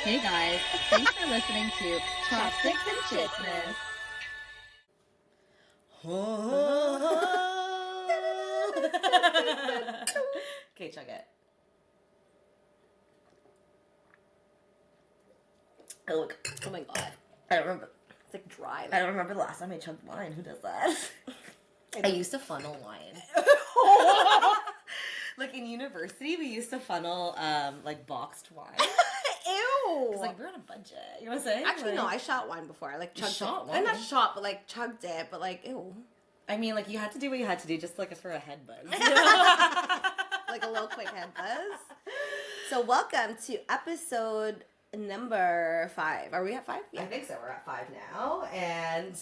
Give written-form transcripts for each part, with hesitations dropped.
Hey guys, thanks for listening to Chopsticks Chismis. Okay, chug it. Oh my god. I don't remember. It's like dry. I don't remember the last time I chugged wine. Who does that? I used to funnel wine. Like in university, we used to funnel like boxed wine. Ew. It's like we're on a budget. You know what I'm saying? Actually, like, no. I shot wine before. I like chugged shot it. wine? I'm not shot, but like chugged it. But like, ew. I mean, like you had to do what you had to do, just like for a head buzz. Like a little quick head buzz. So welcome to episode number 5. Are we at 5? I think so. We're at 5 now, and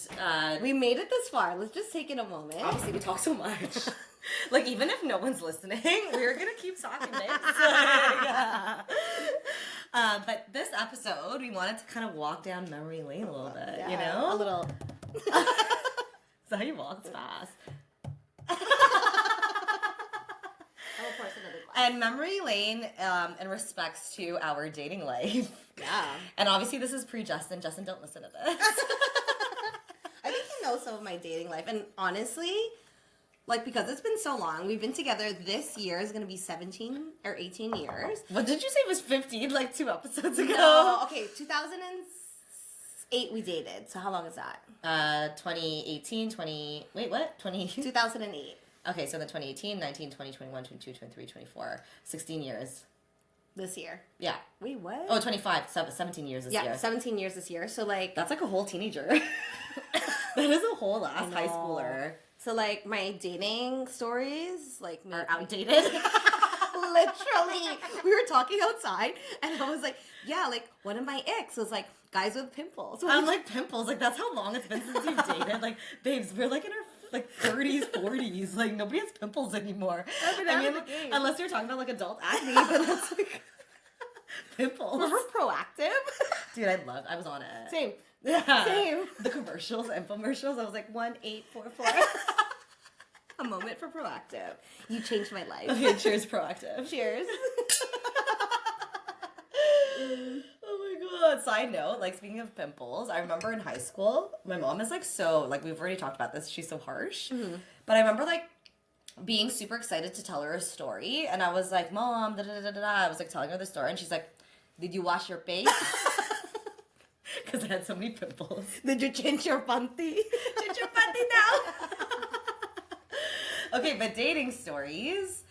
We made it this far. Let's just take it a moment. obviously we talk so much. Like even if no one's listening, we're gonna keep talking this. But this episode, we wanted to kind of walk down memory lane a little bit. Yeah, You know, a little. So how you walk fast. Oh, of course, another glass. And memory lane in respects to our dating life. Yeah. And obviously this is pre-Justin. Justin, don't listen to this. I think he knows some of my dating life, and honestly, like because it's been so long, we've been together. This year is gonna be 17 or 18 years. What did you say was 15 like 2 episodes ago? No, okay, 2008 we dated. So how long is that? 2018, 2008. Okay, so then 2018, 19, 20, 21, 22, 23, 24, 16 years. This year. Yeah. Wait, what? Oh, 25, 17 years this year. Yeah, 17 years this year. So like That's like a whole teenager. That is a whole ass high schooler. So like my dating stories like Are outdated. Literally, we were talking outside, and I was like, "Yeah, like one of my Icks was like guys with pimples." I'm like pimples. Like that's how long it's been since you've dated. Like babes, we're like in our like 30s, 40s. Like nobody has pimples anymore. I've been out of the game. Unless you're talking about like adult acne, but that's like pimples. We're proactive. Dude, I was on it. Same. Yeah. Same. The commercials, infomercials. I was like 1844. A moment for proactive. You changed my life. Okay, cheers, proactive. Cheers. Oh my god. Side note, like speaking of pimples, I remember in high school, my mom is like so, like we've already talked about this, she's so harsh. Mm-hmm. But I remember like being super excited to tell her a story, and I was like, Mom, da da da da da. I was like telling her the story, and she's like, did you wash your face? Because I had so many pimples. Did you change your panty? Change your panty now. Okay, but dating stories.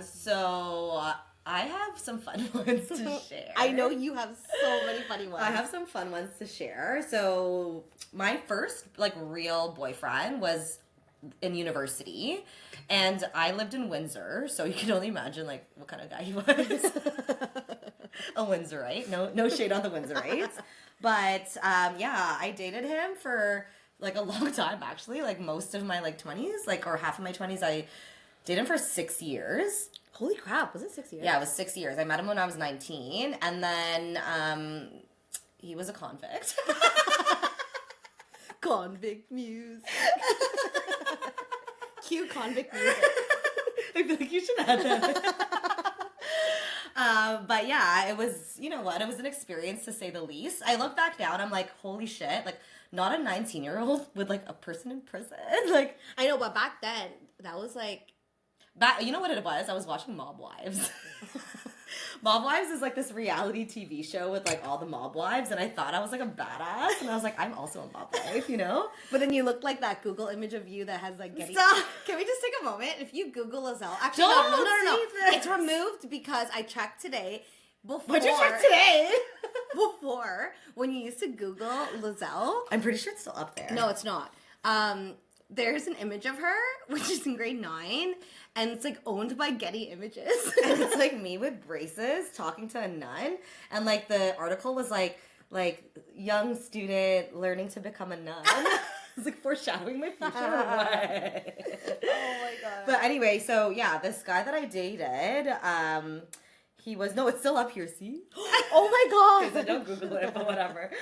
So I have some fun ones to share. I know you have so many funny ones. I have some fun ones to share. So my first like real boyfriend was in university, and I lived in Windsor, so you can only imagine like what kind of guy he was. A Windsorite. No shade on the Windsorites. But yeah, I dated him for like a long time actually, like most of my like 20s, like or half of my 20s. I dated him for 6 years. Holy crap, was it 6 years? Yeah, it was 6 years. I met him when I was 19, and then he was a convict. Convict music. Cue convict music. I feel like you should add that. But yeah, it was, you know what, it was an experience to say the least. I look back now and I'm like, holy shit, like not a 19-year-old with like a person in prison. Like I know, but back then, that was like... you know what it was? I was watching Mob Wives. Mob Wives is like this reality TV show with like all the mob wives, and I thought I was like a badass, and I was like, I'm also a mob wife, you know? But then you look like that Google image of you that has like Getty. Stop. Can we just take a moment? If you Google Lizelle, actually Don't no. say this. It's removed because I checked today. Before, What'd you check today? Before, when you used to Google Lizelle. I'm pretty sure it's still up there. No, it's not. There's an image of her, which is in grade 9, and it's like owned by Getty Images. And it's like me with braces talking to a nun, and like the article was like young student learning to become a nun. It's like foreshadowing my future. Or what? Oh my god. But anyway, so yeah, this guy that I dated, he was it's still up here. See? Oh my god. Because I don't Google it, but whatever.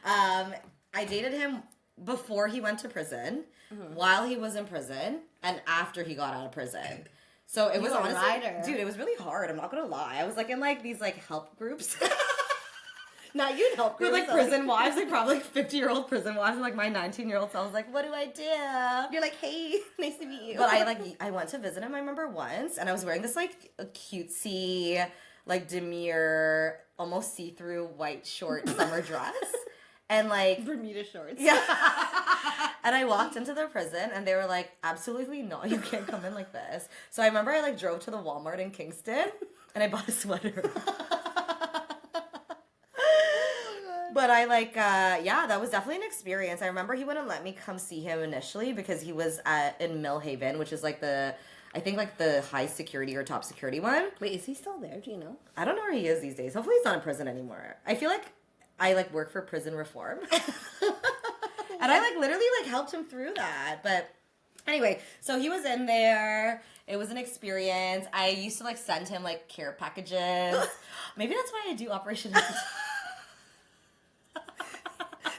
I dated him before he went to prison, while he was in prison, and after he got out of prison. So it was honestly, dude, it was really hard. I'm not gonna lie. I was like in like these like help groups. Now you'd help with her, like so, prison wives, like probably like 50-year-old prison wives, and like my 19-year-old self was like, what do I do? You're like, hey, nice to meet you. But I went to visit him, I remember once, and I was wearing this like a cutesy, like demure, almost see-through white short summer dress. And like Bermuda shorts. Yeah. And I walked into the prison and they were like, absolutely not, you can't come in like this. So I remember I like drove to the Walmart in Kingston and I bought a sweater. But I like, that was definitely an experience. I remember he wouldn't let me come see him initially because he was in Millhaven, which is like I think like the high security or top security one. Wait, is he still there? Do you know? I don't know where he is these days. Hopefully he's not in prison anymore. I feel like I like work for prison reform. And I like literally like helped him through that. But anyway, so he was in there. It was an experience. I used to like send him like care packages. Maybe that's why I do Operation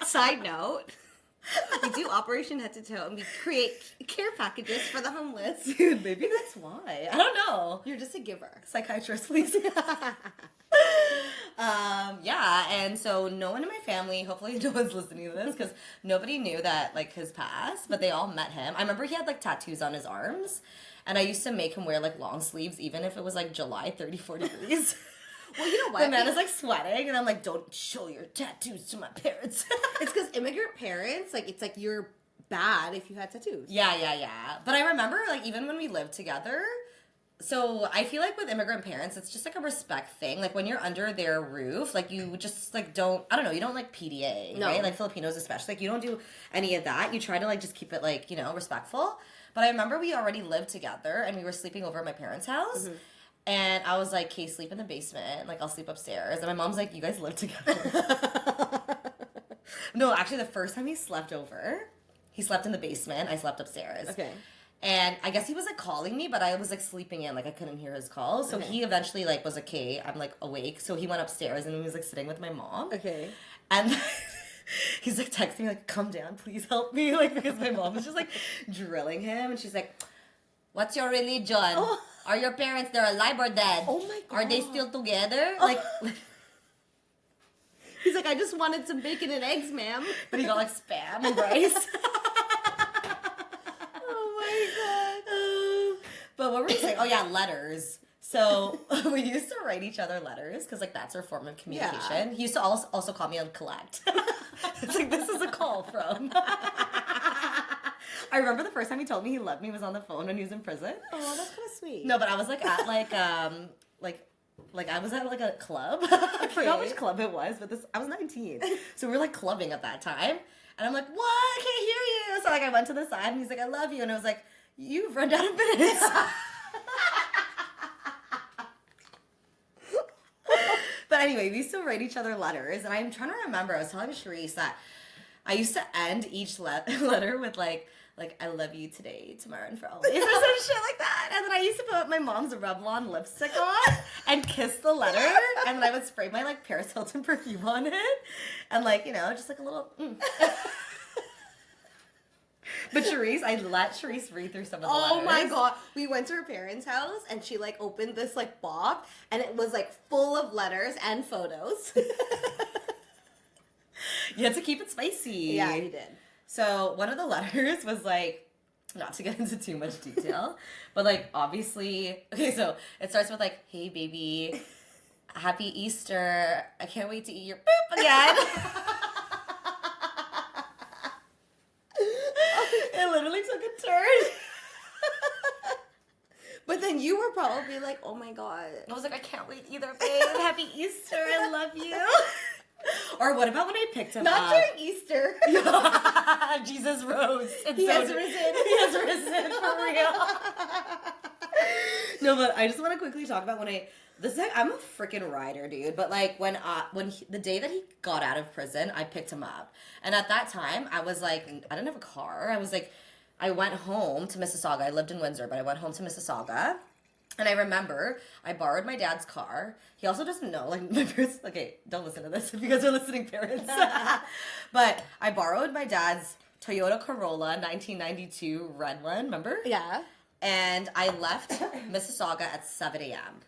Side note, we do Operation Head to Toe and we create care packages for the homeless. Dude, maybe that's why. I don't know. You're just a giver. Psychiatrist, please. And so no one in my family, hopefully no one's listening to this, because nobody knew that, like, his past, but they all met him. I remember he had, like, tattoos on his arms, and I used to make him wear, like, long sleeves, even if it was, like, July 34 degrees. Well, you know what? The man is, like, sweating, and I'm like, don't show your tattoos to my parents. It's because immigrant parents, like, it's like you're bad if you had tattoos. Yeah. But I remember, like, even when we lived together, so I feel like with immigrant parents, it's just like a respect thing. Like when you're under their roof, like you just like don't, I don't know, you don't like PDA, right? Like Filipinos especially, like you don't do any of that. You try to like just keep it like, you know, respectful. But I remember we already lived together and we were sleeping over at my parents' house. Mm-hmm. And I was like, okay, sleep in the basement. Like I'll sleep upstairs. And my mom's like, you guys live together. No, actually the first time he slept over, he slept in the basement. I slept upstairs. Okay. And I guess he was, like, calling me, but I was, like, sleeping in. Like, I couldn't hear his call. So he eventually, like, was, okay, I'm, like, awake. So he went upstairs and he was, like, sitting with my mom. Okay. And he's, like, texting me, like, come down, please help me. Like, because my mom was just, like, drilling him. And she's like, what's your religion? Oh. Are your parents, they're alive or dead? Oh, my God. Are they still together? Like... He's like, I just wanted some bacon and eggs, ma'am. But he got, like, spam and rice. But what were we saying? Oh, yeah, letters. So we used to write each other letters because, like, that's our form of communication. Yeah. He used to also call me on collect. It's like, this is a call from. I remember the first time he told me he loved me was on the phone when he was in prison. Oh, that's kind of sweet. No, but I was, like, at, like I was at, like, a club. I forgot which club it was, but I was 19. So we were, like, clubbing at that time. And I'm like, what? I can't hear you. So, like, I went to the side and he's like, I love you. And I was like, you've run out of minutes. But anyway, we used to write each other letters. And I'm trying to remember, I was telling Charisse that I used to end each letter with like I love you today, tomorrow, and for always, or some shit like that. And then I used to put my mom's Revlon lipstick on and kiss the letter. And then I would spray my like Paris Hilton perfume on it. And like, you know, just like a little... But Charisse, I let Charisse read through some of the letters. Oh my God. We went to her parents' house and she like opened this like box and it was like full of letters and photos. You had to keep it spicy. Yeah, you did. So one of the letters was like, not to get into too much detail, but like obviously, okay, so it starts with like, hey baby, happy Easter. I can't wait to eat your poop again. It literally took a turn. But then you were probably like, oh my God. I was like, I can't wait either, babe. Happy Easter. I love you. Or what about when I picked him up? Not during Easter. Jesus rose. He has risen. He has risen, for real. No, but I just want to quickly talk about when I'm a freaking rider, dude. But like the day that he got out of prison, I picked him up. And at that time, I was like, I didn't have a car. I went home to Mississauga. I lived in Windsor, but I went home to Mississauga. And I remember I borrowed my dad's car. He also doesn't know, like, my parents, okay, don't listen to this if you guys are listening, parents. But I borrowed my dad's Toyota Corolla 1992 red one, remember? Yeah. And I left Mississauga at 7 a.m.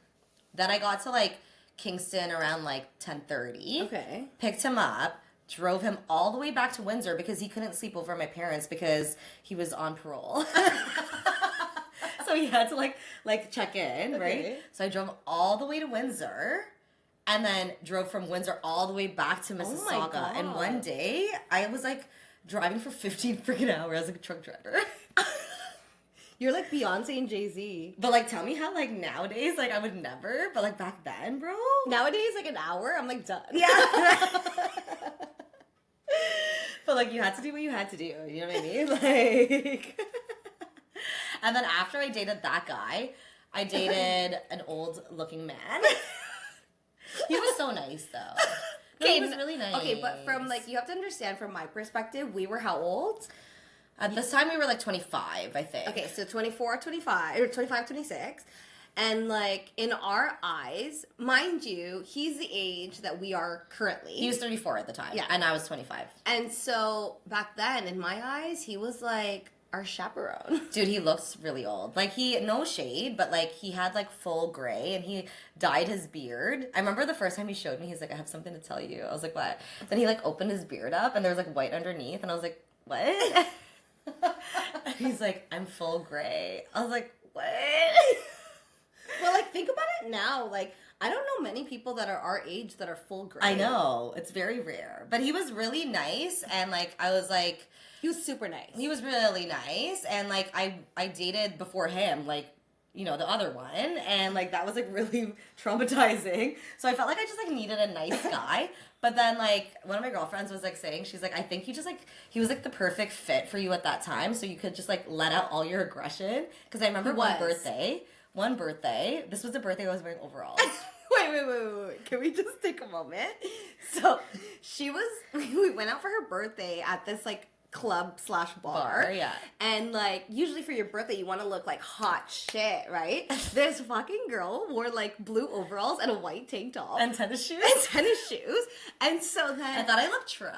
Then I got to, like, Kingston around like 10:30. Okay. Picked him up, drove him all the way back to Windsor because he couldn't sleep over at my parents because he was on parole. So he had to like check in, Okay. right? So I drove him all the way to Windsor and then drove from Windsor all the way back to my Mississauga. God. And one day I was like driving for 15 freaking hours as a truck driver. You're like Beyonce and Jay-Z. But like tell me how like nowadays like I would never, but like back then, bro. Nowadays, like an hour, I'm like done. Yeah. But like you had to do what you had to do. You know what I mean? Like and then after I dated that guy, I dated an old looking man. He was so nice though. No, he was really nice. Okay, but from like, you have to understand from my perspective, we were how old? At this time we were like 25, I think. Okay, so 24, 25, or 25, 26. And like, in our eyes, mind you, he's the age that we are currently. He was 34 at the time. Yeah. And I was 25. And so back then, in my eyes, he was like our chaperone. Dude, he looks really old. Like, no shade, but like, he had like full gray and he dyed his beard. I remember the first time he showed me, he's like, I have something to tell you. I was like, what? Then he like opened his beard up and there was like white underneath. And I was like, what? And he's like, I'm full gray. I was like, what? Well, like, think about it now. Like, I don't know many people that are our age that are full gray. I know. It's very rare. But he was really nice. And like, I was like, He was super nice. he was really nice. And like, I dated before him, like, you know, the other one. And like, that was like really traumatizing. So I felt like I just like needed a nice guy. But then like, one of my girlfriends was like saying, she's like, I think he just like, he was like the perfect fit for you at that time. So you could just like let out all your aggression. Because I remember one birthday, this was the birthday I was wearing overalls. Wait. Can we just take a moment? So, we went out for her birthday at this, like, club/bar. Yeah. And, like, usually for your birthday, you want to look like hot shit, right? This fucking girl wore, like, blue overalls and a white tank top. And tennis shoes. And so then... I thought I looked trill.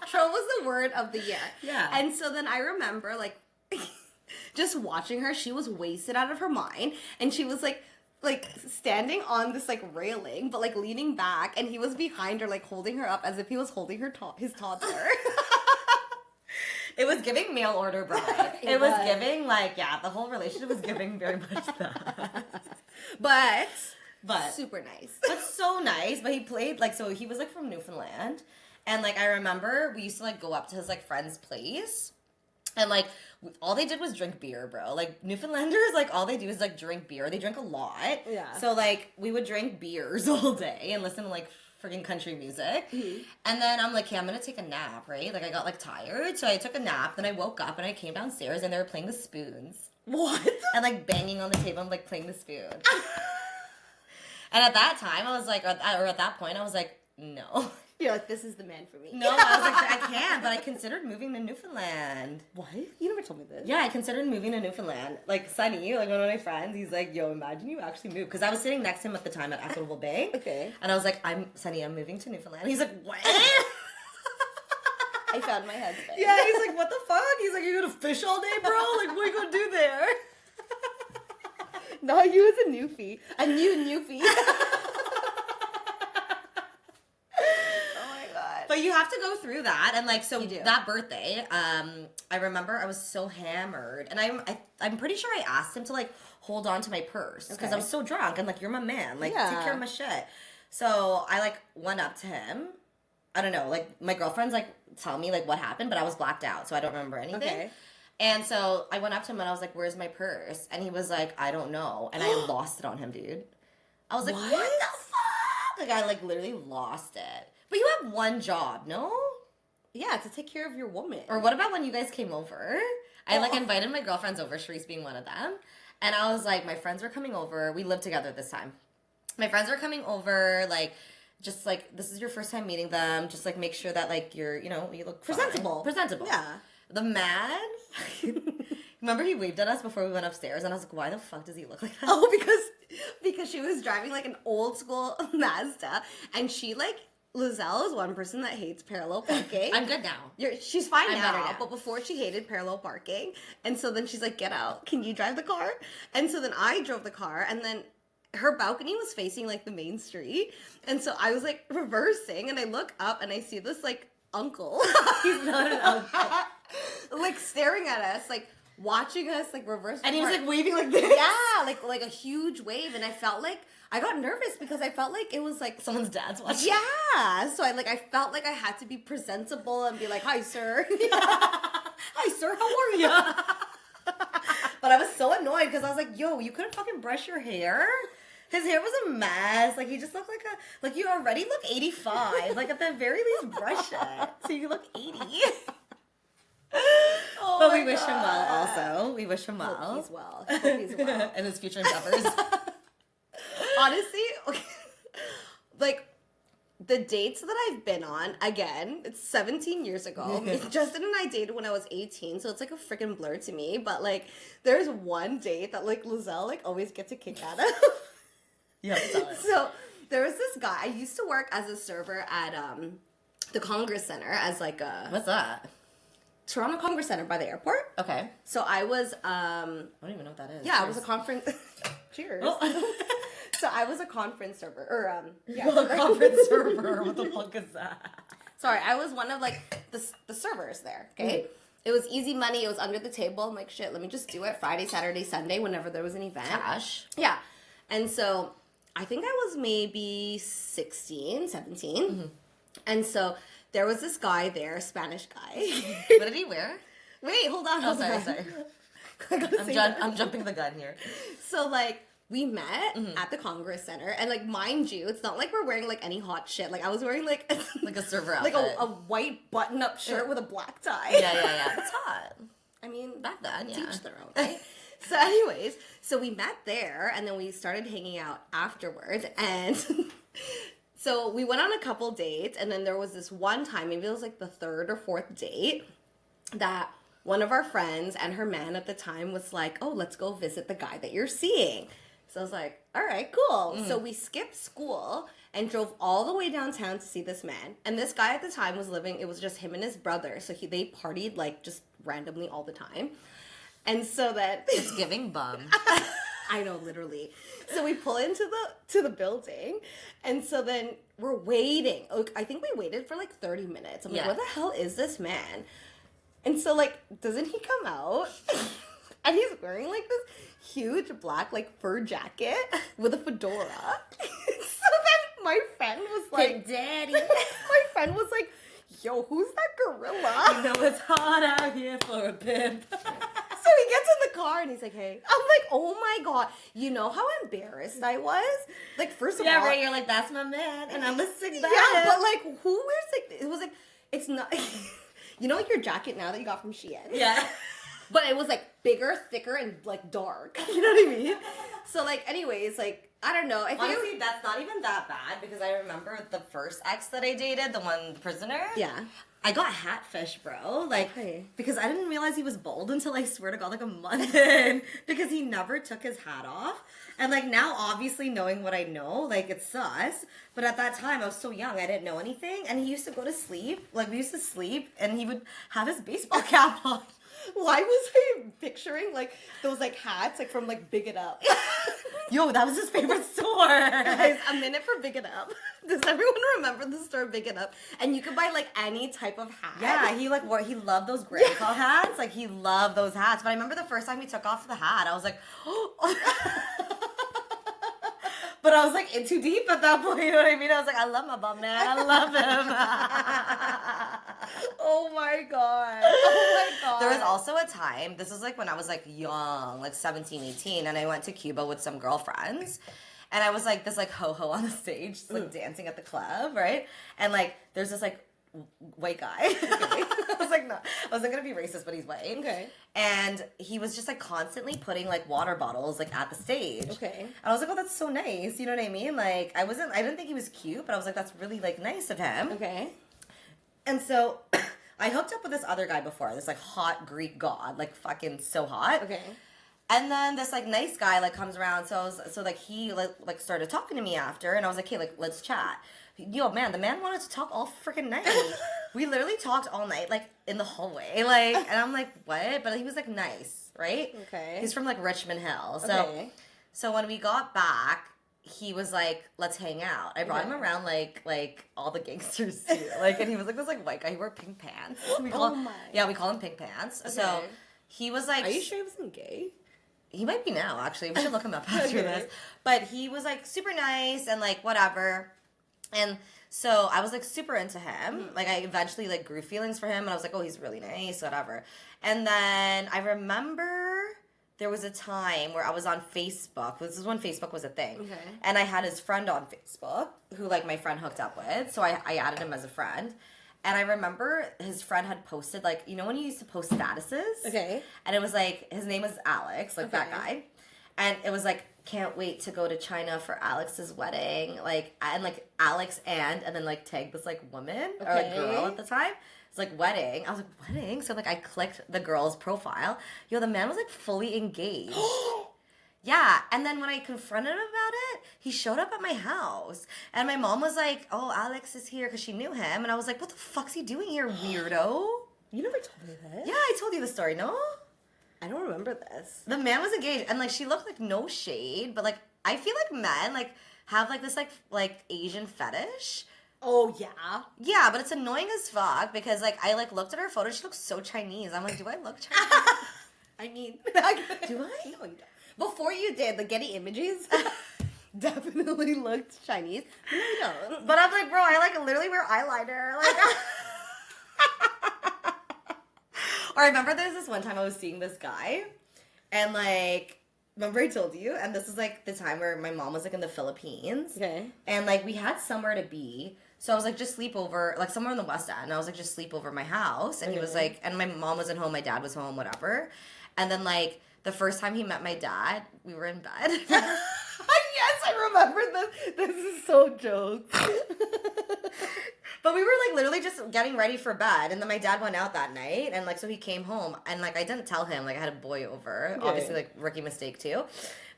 Trill was the word of the year. Yeah. And so then I remember, like... just watching her, she was wasted out of her mind, and she was like standing on this like railing, but like leaning back, and he was behind her, like holding her up as if he was holding her his toddler. It was giving mail order bride. It was giving like, yeah, the whole relationship was giving very much that. But super nice. But so nice. But he played like, so he was like from Newfoundland, and like I remember we used to like go up to his like friend's place. And, like, all they did was drink beer, bro. Like, Newfoundlanders, like, all they do is, like, drink beer. They drink a lot. Yeah. So, like, we would drink beers all day and listen to, like, freaking country music. Mm-hmm. And then I'm like, okay, I'm going to take a nap, right? Like, I got, like, tired. So I took a nap. Then I woke up and I came downstairs and they were playing the spoons. What? And, like, banging on the table and, like, playing the spoon. And at that time, I was like, or at that point, I was like, no. You're like, this is the man for me. No, I was like, I can't, but I considered moving to Newfoundland. What? You never told me this. Yeah, I considered moving to Newfoundland. Like, Sunny, like one of my friends, he's like, yo, imagine you actually moved. Because I was sitting next to him at the time at Equitable Bank. Okay. And I was like, Sunny, I'm moving to Newfoundland. He's like, what? I found my husband. Yeah, he's like, what the fuck? He's like, you gonna fish all day, bro? Like, what are you gonna do there? No, you was a newfie. A newfie. But you have to go through that, and like, so You do. that birthday, I remember I was so hammered, and I'm pretty sure I asked him to like hold on to my purse because I was so drunk, and like, you're my man, like take care of my shit. So I like went up to him. I don't know, like my girlfriend's like tell me like what happened, but I was blacked out, so I don't remember anything. Okay. And so I went up to him and I was like, "Where's my purse?" And he was like, "I don't know," and I lost it on him, dude. I was like, "What the fuck?" Like I like literally lost it. But you have one job, no? Yeah, to take care of your woman. Or what about when you guys came over? I like invited my girlfriends over, Sharice being one of them. And I was like, my friends were coming over. We lived together this time. My friends were coming over, like, just like, this is your first time meeting them. Just like make sure that like you're, you know, you look Presentable. fine. Presentable. Yeah. The man, remember he waved at us before we went upstairs, and I was like, why the fuck does he look like that? Oh, because she was driving like an old school Mazda, and she like, Lizelle is one person that hates parallel parking. I'm good now. She's fine I'm better now, now. but before she hated parallel parking, and so then she's like, get out, can you drive the car? And so then I drove the car, and then her balcony was facing like the main street, and so I was like reversing, and I look up and I see this like uncle. He's not an uncle. Like staring at us, like watching us like reverse. And he was like waving like this. Yeah, like a huge wave, and I felt like I got nervous because I felt like it was like Someone's dad's watching. Yeah, so I felt like I had to be presentable and be like, "Hi, sir." Hi, sir. How are you? But I was so annoyed because I was like, "Yo, you couldn't fucking brush your hair." His hair was a mess. Like he just looked like you already look 85. Like at the very least, brush it so you look 80. Oh But my we wish him well. God. Also, we wish him well. Hope he's well. Hope he's well. And his future endeavors. Honestly, okay, like the dates that I've been on, again, it's 17 years ago. Justin and I dated when I was 18, so it's like a freaking blur to me. But like, there's one date that like Lizelle like always gets a kick out of. Yeah, So there was this guy. I used to work as a server at the Congress Center as like a What's that? Toronto Congress Center by the airport. Okay. So I was I don't even know what that is. yeah, I was a conference. Cheers. Oh. So I was a conference server, or yeah, Well, a conference server. What the fuck is that? Sorry, I was one of like the servers there. Okay, It was easy money. It was under the table. I'm like, shit, let me just do it Friday, Saturday, Sunday, whenever there was an event. Cash. Yeah, and so I think I was maybe 16, 17, Mm-hmm. and so there was this guy there, Spanish guy. What did he wear? Wait, hold on. Oh, Hold on. sorry. I gotta say that. I'm jumping the gun here. So like we met Mm-hmm. at the Congress Center, and like mind you, it's not like we're wearing like any hot shit. Like I was wearing like Like a server like outfit. a white button up shirt with a black tie. Yeah. It's hot. I mean, Back then, yeah. teach their own. Right? So anyways, so we met there, and then we started hanging out afterwards, and so we went on a couple dates, and then there was this one time, maybe it was like the third or fourth date, that one of our friends and her man at the time was like, "Oh, let's go visit the guy that you're seeing." So I was like, "All right, cool." So we skipped school and drove all the way downtown to see this man. And this guy at the time was living, it was just him and his brother. So they partied like just randomly all the time. And so that It's giving bum. I know, literally. So we pull into the building, and so then we're waiting. I think we waited for like 30 minutes. I'm like, Yeah. "Where the hell is this man?" And so like, doesn't he come out? And he's wearing like this huge black like fur jacket with a fedora. So then my friend was like, Daddy. my friend was like, "Yo, who's that gorilla?" You know it's hot out here for a pimp. So he gets in the car and he's like, "Hey." I'm like, "Oh my God." You know how embarrassed I was? Like, first of all. Yeah, right. You're like, that's my man, and I'm listening back. Yeah, but like, who wears like, it was like, it's not, you know, like your jacket now that you got from Shein? Yeah. But it was like bigger, thicker, and like dark. You know what I mean? So like, anyways, like, I don't know. I think Honestly, that's not even that bad because I remember the first ex that I dated, the one prisoner. yeah. I got hatfish, bro. Like, Okay. because I didn't realize he was bald until I swear to God, like a month in, because he never took his hat off. And like now, obviously knowing what I know, like it's sus. But at that time, I was so young, I didn't know anything. And he used to go to sleep. Like we used to sleep, and he would have his baseball cap on. Why was I picturing like those like hats like from like Big It Up? Yo, that was his favorite store. Guys, a minute for Big It Up. Does everyone remember the store Big It Up? And you could buy like any type of hat. Yeah, he like wore, he loved those grandpa hats. Like he loved those hats. But I remember the first time he took off the hat, I was like, oh. But I was like in too deep at that point. You know what I mean? I was like, I love my bum man. I love him. Oh my God. Oh my God. There was also a time, this was like when I was like young, like 17, 18, and I went to Cuba with some girlfriends. And I was like this like ho-ho on the stage, just, like dancing at the club, right? And like there's this like white guy. I was like, no, I wasn't gonna be racist, but he's white. Okay. And he was just like constantly putting like water bottles like at the stage. Okay. And I was like, oh, that's so nice. You know what I mean? Like I didn't think he was cute, but I was like, that's really like nice of him. Okay. And so I hooked up with this other guy before, this like hot Greek god, like fucking so hot. Okay. And then this like nice guy like comes around, so he like started talking to me after, and I was like, okay, like let's chat. Yo, man, the man wanted to talk all freaking night. We literally talked all night, like in the hallway, like, and I'm like, what? But he was like nice, right? Okay. He's from like Richmond Hill, so Okay. so when we got back, he was like, let's hang out. I brought him around like all the gangsters too. Like, and he was like this like white guy. He wore pink pants. We call we call him Pink Pants. Okay. So he was like, are you sure he wasn't gay? He might be now, actually. We should look him up after this. But he was like super nice and like whatever. And so I was like super into him. Like I eventually like grew feelings for him and I was like, oh, he's really nice, whatever. And then I remember there was a time where I was on Facebook. This is when Facebook was a thing. Okay. And I had his friend on Facebook who like my friend hooked up with. So I added him as a friend. And I remember his friend had posted, like, you know when you used to post statuses? Okay. And it was like, his name was Alex, like that guy. And it was like, can't wait to go to China for Alex's wedding. Like, and like Alex and then like tag this like woman or like girl at the time. It's like wedding. I was like, wedding? So like I clicked the girl's profile. Yo, the man was like fully engaged. Yeah, and then when I confronted him about it, he showed up at my house. And my mom was like, oh, Alex is here because she knew him. And I was like, what the fuck's he doing here, weirdo? You never told me that. Yeah, I told you the story, no? I don't remember this. The man was engaged, and like she looked like no shade, but like I feel like men like have like this like Asian fetish. Oh, yeah? Yeah, but it's annoying as fuck because like I like looked at her photo, she looks so Chinese. I'm like, do I look Chinese? I mean, do I? No, you don't. Before you did the Getty Images, definitely looked Chinese. No, you don't. But I'm like, bro, I like literally wear eyeliner. Like, or I remember there was this one time I was seeing this guy, and like, remember I told you, and this is like the time where my mom was like in the Philippines. Okay. And like we had somewhere to be. So I was like, just sleep over, like somewhere in the West End. I was like, just sleep over my house. And he was like, and my mom wasn't home, my dad was home, whatever. And then like, the first time he met my dad, we were in bed. Yes, I remember this. This is so jokes. But we were like literally just getting ready for bed, and then my dad went out that night, and like so he came home, and like I didn't tell him like I had a boy over, obviously like rookie mistake too,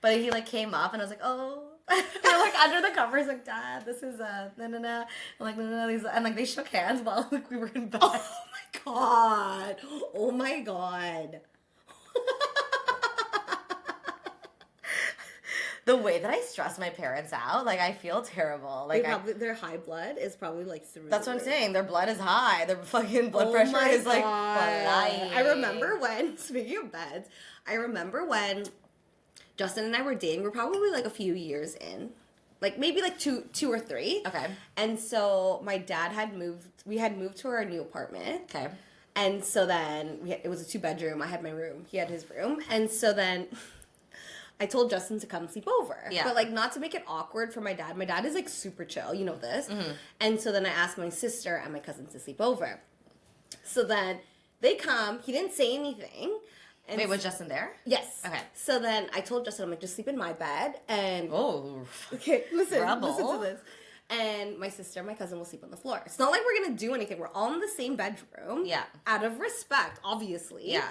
but he like came up, and I was like, oh. We're like under the covers, like, Dad, this is no. I'm like, no, and like they shook hands while like we were in bed. Oh my god! Oh my god! The way that I stress my parents out, like I feel terrible. Like their high blood is probably like through. That's what I'm saying. Their blood is high. Their fucking blood pressure is like flying. I remember when, speaking of beds, I remember when Justin and I were dating. We're probably like a few years in, like maybe like two or three. Okay. And so my dad had moved. We had moved to our new apartment. Okay. And so then it was a 2-bedroom. I had my room. He had his room. And so then I told Justin to come sleep over. Yeah. But, like, not to make it awkward for my dad. My dad is, like, super chill. You know this. Mm-hmm. And so then I asked my sister and my cousin to sleep over. So then they come. He didn't say anything. And wait, was Justin there? Yes. Okay. So then I told Justin, I'm like, just sleep in my bed. And okay, listen to this. And my sister and my cousin will sleep on the floor. It's not like we're going to do anything. We're all in the same bedroom. Yeah. Out of respect, obviously. Yeah.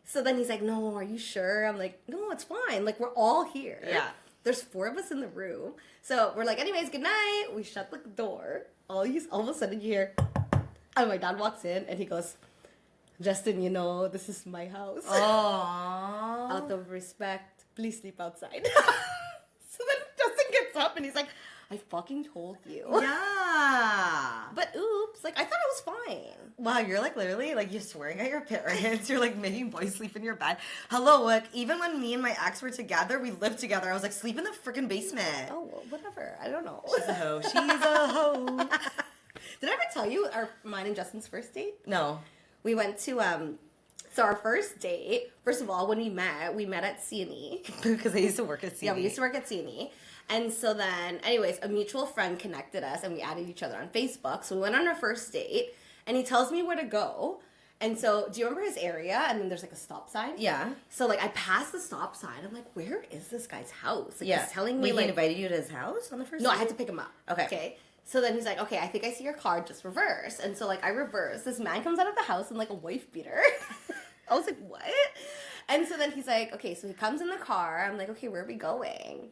So then he's like, no, are you sure? I'm like, no, it's fine. Like, we're all here. Yeah. There's 4 of us in the room. So we're like, anyways, good night. We shut the door. All of a sudden you hear, and my dad walks in and he goes, Justin, you know, this is my house. Aww. Out of respect, please sleep outside. So then Justin gets up and he's like, I fucking told you. Yeah. But oops, like I thought it was fine. Wow, you're like literally like you're swearing at your parents. You're like making boys sleep in your bed. Hello, like even when me and my ex were together, we lived together. I was like, sleep in the freaking basement. Oh, well, whatever. I don't know. She's a hoe. She's a hoe. Did I ever tell you mine and Justin's first date? No. We went to so our first date. First of all, when we met at C&E because I used to work at C&E. Yeah, we used to work at C&E. And so then, anyways, a mutual friend connected us and we added each other on Facebook. So we went on our first date and he tells me where to go. And so, do you remember his area? And then there's like a stop sign. Yeah. So like I passed the stop sign. I'm like, where is this guy's house? Like, he's telling me he invited you to his house on the first date? No, I had to pick him up. Okay. So then he's like, okay, I think I see your car, just reverse. And so like I reverse. This man comes out of the house in like a wife beater. I was like, what? And so then he's like, okay, so he comes in the car. I'm like, okay, where are we going?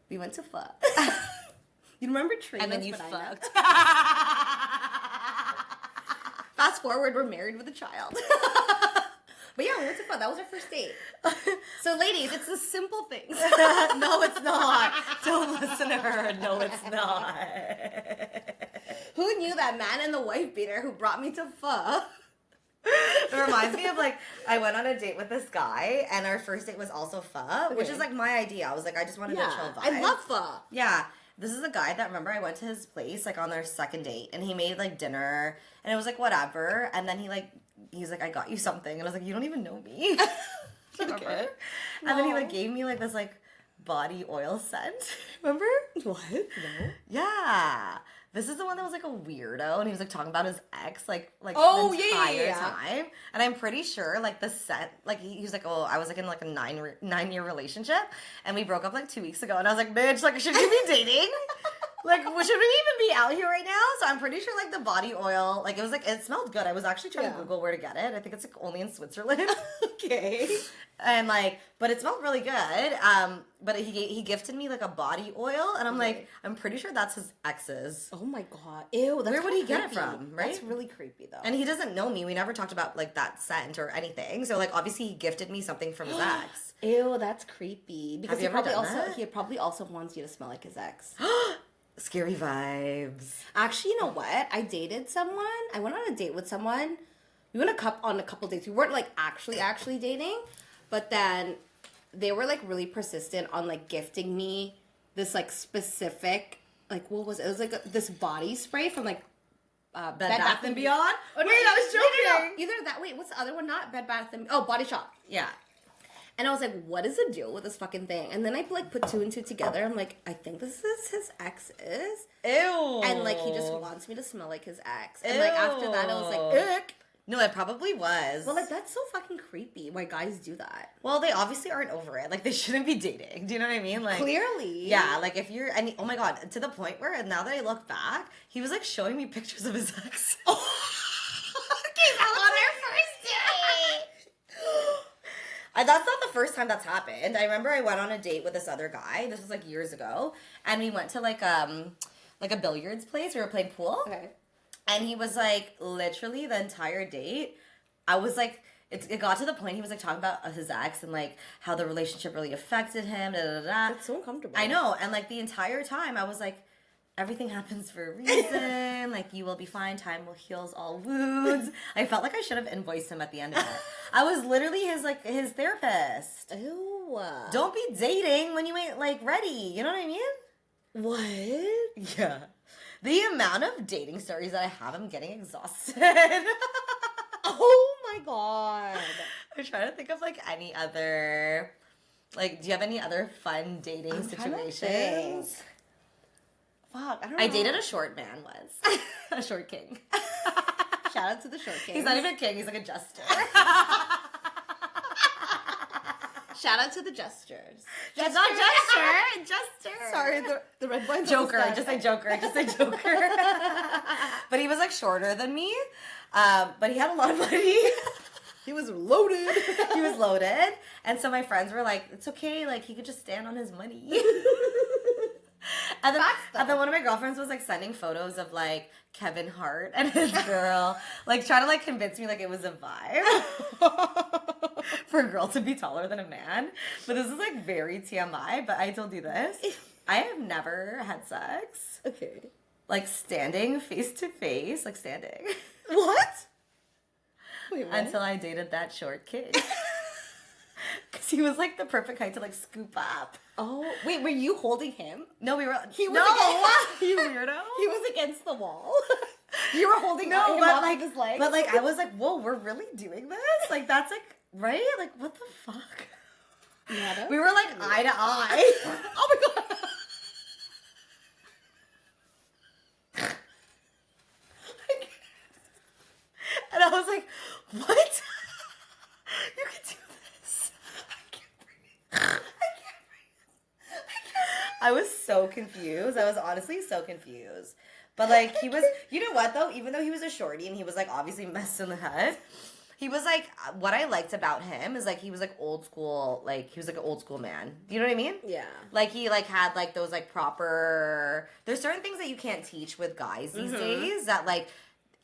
We went to fuck. You remember Trina's? And then you fucked. Fast forward, we're married with a child. But yeah, we went to pho. That was our first date. So, ladies, it's the simple things. No, it's not. Don't listen to her. No, it's not. Who knew that man and the wife beater who brought me to pho? It reminds me of like I went on a date with this guy, and our first date was also pho, which is like my idea. I was like, I just wanted to chill vibe. I love pho. Yeah. This is a guy that, remember, I went to his place, like, on their second date, and he made, like, dinner, and it was, like, whatever, and then he's like, I got you something, and I was like, you don't even know me. Okay. And then he, like, gave me, like, this, like, body oil scent. Remember? What? No. Yeah. This is the one that was, like, a weirdo, and he was, like, talking about his ex, like the entire time. And I'm pretty sure, like, the scent, like, he was like, oh, I was, like, in, like, a 9-year relationship, and we broke up, like, 2 weeks ago, and I was like, bitch, like, should we be dating? Like, should we even be out here right now? So I'm pretty sure, like, the body oil, like, it was, like, it smelled good. I was actually trying to Google where to get it. I think it's, like, only in Switzerland. Okay. And, like, but it smelled really good. But he gifted me, like, a body oil, and I'm like, I'm pretty sure that's his ex's. Oh my god. Ew, that's Where would he get it creepy. from, right? That's really creepy, though. And he doesn't know me. We never talked about, like, that scent or anything. So, like, obviously he gifted me something from his ex. Ew, that's creepy. Because Have you ever done that? he probably also wants you to smell like his ex. Scary vibes. Actually, you know what? I dated someone. I went on a date with someone. We went on a couple dates. We weren't, like, actually dating. But then they were, like, really persistent on, like, gifting me this, like, specific, like, what was it? It was, like, this body spray from, like, Bed Bath and Beyond? Oh, no, wait, I was joking. No. Either that. Wait, what's the other one? Not Bed Bath and... Oh, Body Shop. Yeah. And I was like, what is the deal with this fucking thing? And then I, like, put 2 and 2 together. I'm like, I think this is his ex's. Ew. And, like, he just wants me to smell like his ex. And, like, after that, I was like, ick. No, it probably was. Well, like, that's so fucking creepy why guys do that. Well, they obviously aren't over it. Like, they shouldn't be dating. Do you know what I mean? Like, clearly. Yeah, like, if you're... And, oh, my God. To the point where, now that I look back, he was, like, showing me pictures of his ex. Oh. Okay, that was on our first date. That's not the first time that's happened. I remember I went on a date with this other guy. This was, like, years ago. And we went to, like a billiards place. We were playing pool. Okay. And he was, like, literally the entire date, I was, like, it got to the point he was, like, talking about his ex and, like, how the relationship really affected him, da-da-da-da. That's so uncomfortable. I know. And, like, the entire time, I was, like, everything happens for a reason. Like, you will be fine. Time will heal all wounds. I felt like I should have invoiced him at the end of it. I was literally his therapist. Ew. Don't be dating when you ain't, like, ready. You know what I mean? What? Yeah. The amount of dating stories that I have, I'm getting exhausted. Oh my god. I'm trying to think of, like, any other... Like, do you have any other fun dating situations? Fuck, I don't know. I dated a short man once. A short king. Shout out to the short king. He's not even a king, he's like a jester. Shout out to the jesters. That's not jester. Jester. Sorry, the red wine. Joker. Just say Joker. Just say Joker. But he was, like, shorter than me. But he had a lot of money. He was loaded. He was loaded. And so my friends were like, it's okay. Like, he could just stand on his money. And then one of my girlfriends was, like, sending photos of, like, Kevin Hart and his girl, like, trying to, like, convince me, like, it was a vibe for a girl to be taller than a man. But this is, like, very TMI, but I told you this. I have never had sex. Okay. Like, standing face to face, like, standing. What? Wait, what? Until I dated that short kid. Because he was, like, the perfect height to, like, scoop up. Oh, wait, were you holding him? No, we were... He was you weirdo. He was against the wall. You were holding him but, off like, of his legs. But, like, I was like, whoa, we're really doing this? Like, that's, like, right? Like, what the fuck? Yeah, we were, like, eye to eye. Oh, my God. And I was like, what? You can do this. I can't breathe. I was so confused. I was honestly so confused. But, like, he was, you know what, though? Even though he was a shorty and he was, like, obviously messed in the head, he was, like, what I liked about him is, like, he was, like, old school, like, he was, like, an old school man. Do you know what I mean? Yeah. Like, he, like, had, like, those, like, proper, there's certain things that you can't teach with guys these days that, like,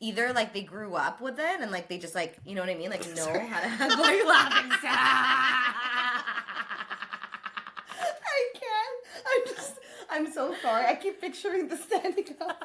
either like they grew up with it and like they just like, you know what I mean? Like know how to. Why are you laughing, Sarah? I can't. I'm so sorry. I keep picturing the standing up.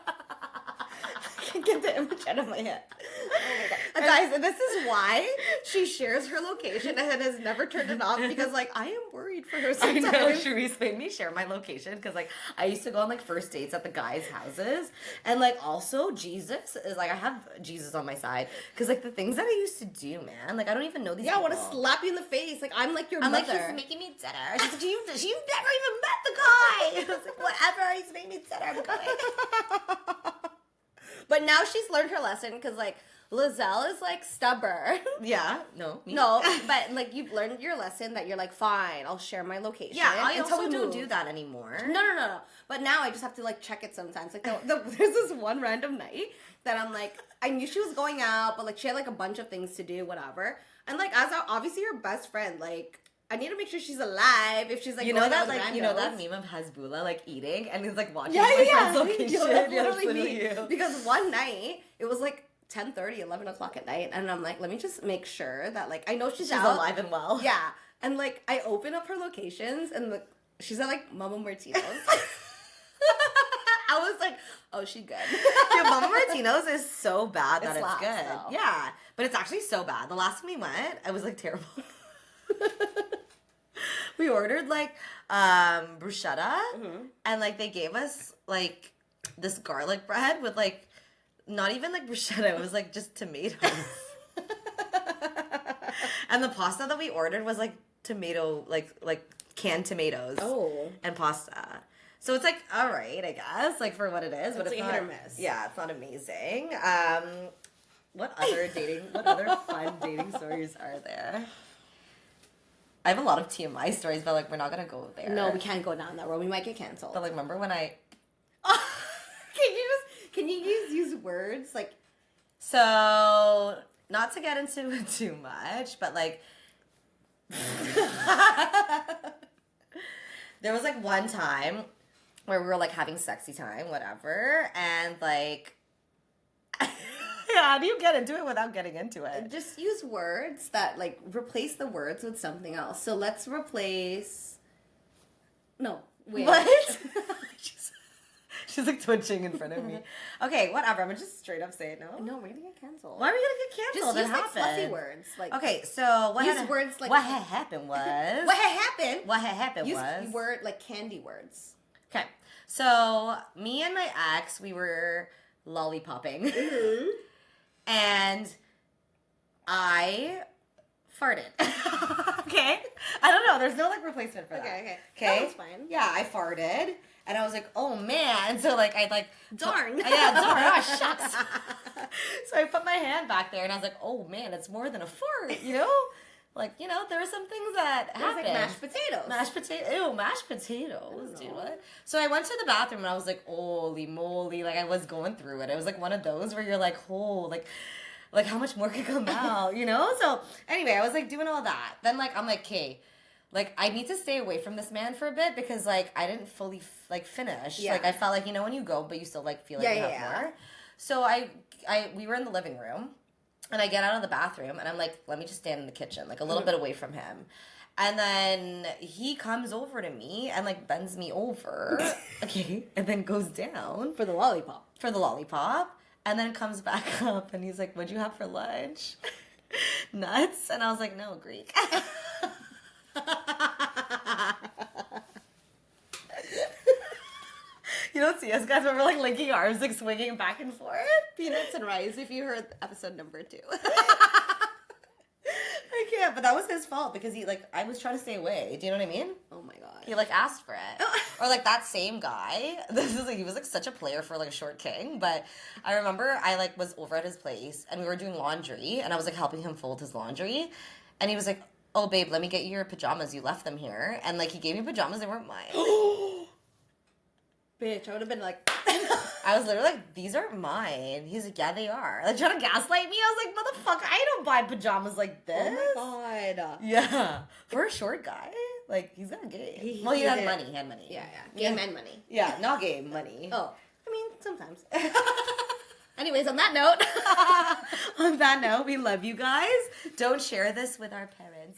I can't get the image out of my head. Oh my god. Guys, and this is why she shares her location and has never turned it off because, like, I am worried for her I sometimes. know, Sharice made me share my location because, like, I used to go on, like, first dates at the guys' houses. And, like, also, Jesus is, like, I have Jesus on my side. Because, like, the things that I used to do, man, like, I don't even know these Yeah, I people. want to slap you in the face. Like, I'm like your I'm mother. like, he's making me dinner. She's like, you've never even met the guy. I was like, whatever, he's making me dinner. I'm good. But now she's learned her lesson because, like, Lizelle is, like, stubborn. Yeah, no. Me. No, but, like, you've learned your lesson that you're like, fine, I'll share my location. Yeah, I until also we don't move. do that anymore. No. But now I just have to, like, check it sometimes. Like, there's this one random night that I'm like, I knew she was going out, but, like, she had, like, a bunch of things to do, whatever. And, like, as obviously your best friend, like, I need to make sure she's alive. If she's like, you know going that out with like you know that randos. meme of Hasbullah like eating and he's like watching Yeah, my yeah. friend's location. Yo, that's Yeah, literally literally me. you. Because one night it was like 10:30, 11 o'clock at night, and I'm like, let me just make sure that like I know she's out. alive and well. Yeah, and like I open up her locations and she's at like Mama Martino's. I was like, oh, she good. Yeah, Mama Martino's is so bad that It it's slaps, good. though. Yeah, but it's actually so bad. The last time we went, it was like terrible. We ordered like bruschetta, and like they gave us like this garlic bread with like not even like bruschetta. It was like just tomatoes. And the pasta that we ordered was like tomato, like canned tomatoes. Oh. And pasta. So it's like all right, I guess, like for what it is, but It's it's like not. hit or miss. Yeah, it's not amazing. What other fun dating stories are there? I have a lot of TMI stories, but like we're not gonna go there. No, we can't go down that road. We might get canceled. But like, remember when I? Can you use words like? So not to get into it too much, but like, there was like one time where we were like having sexy time, whatever, and like. Yeah, how do you get into it without getting into it? Just use words that like replace the words with something else. So let's replace. No, wait. What? She's like twitching in front of me. Okay, whatever. I'm gonna just straight up say it. No. No, we're gonna get canceled. Why are we gonna get canceled? Just use It like fluffy happened. words. Like Okay, so Use words like- what had happened was what had happened? what had happened Use was word like candy words. okay. So me and my ex, we were lollipopping, and I farted. Okay, I don't know. There's no like replacement for that. Okay. Okay, That's fine. Yeah, I farted, and I was like, oh man. So like I like Darn. Yeah, darn. Oh shucks. So I put my hand back there, and I was like, oh man, it's more than a fart. You know, like you know, there were some things that There's happened. like mashed potatoes. Mashed potato. Ew, mashed potatoes, I dude. know. What? So I went to the bathroom and I was like, holy moly! Like I was going through it. It was like one of those where you're like, oh, like how much more could come out, you know? So anyway, I was like doing all that. Then like I'm like, okay, like I need to stay away from this man for a bit because like I didn't fully like finish. Yeah. Like I felt like you know when you go, but you still like feel like you have more. So we were in the living room. And I get out of the bathroom and I'm like, let me just stand in the kitchen, like a little bit away from him. And then he comes over to me and like bends me over. Okay. And then goes down For the lollipop. for the lollipop. And then comes back up and he's like, what'd you have for lunch? Nuts? And I was like, no, Greek. You don't see us guys, but we're like linking arms, like swinging back and forth. Peanuts and rice. If you heard episode number 2. I can't, but that was his fault because he like I was trying to stay away. Do you know what I mean? Oh my god. He like asked for it, or like that same guy. This is like he was like such a player for like a short king. But I remember I like was over at his place and we were doing laundry and I was like helping him fold his laundry, and he was like, "Oh babe, let me get you your pajamas. You left them here." And like he gave me pajamas. They weren't mine. Bitch, I would have been like. I was literally like, "These aren't mine." He's like, "Yeah, they are." Like trying to gaslight me. I was like, "Motherfucker, I don't buy pajamas like this." Oh my god. Yeah, for a short guy, like he's got game. He Well, he had did. money. He had money. Yeah. Game and money. Yeah, not game money. Oh, I mean, sometimes. Anyways, on that note, we love you guys. Don't share this with our parents.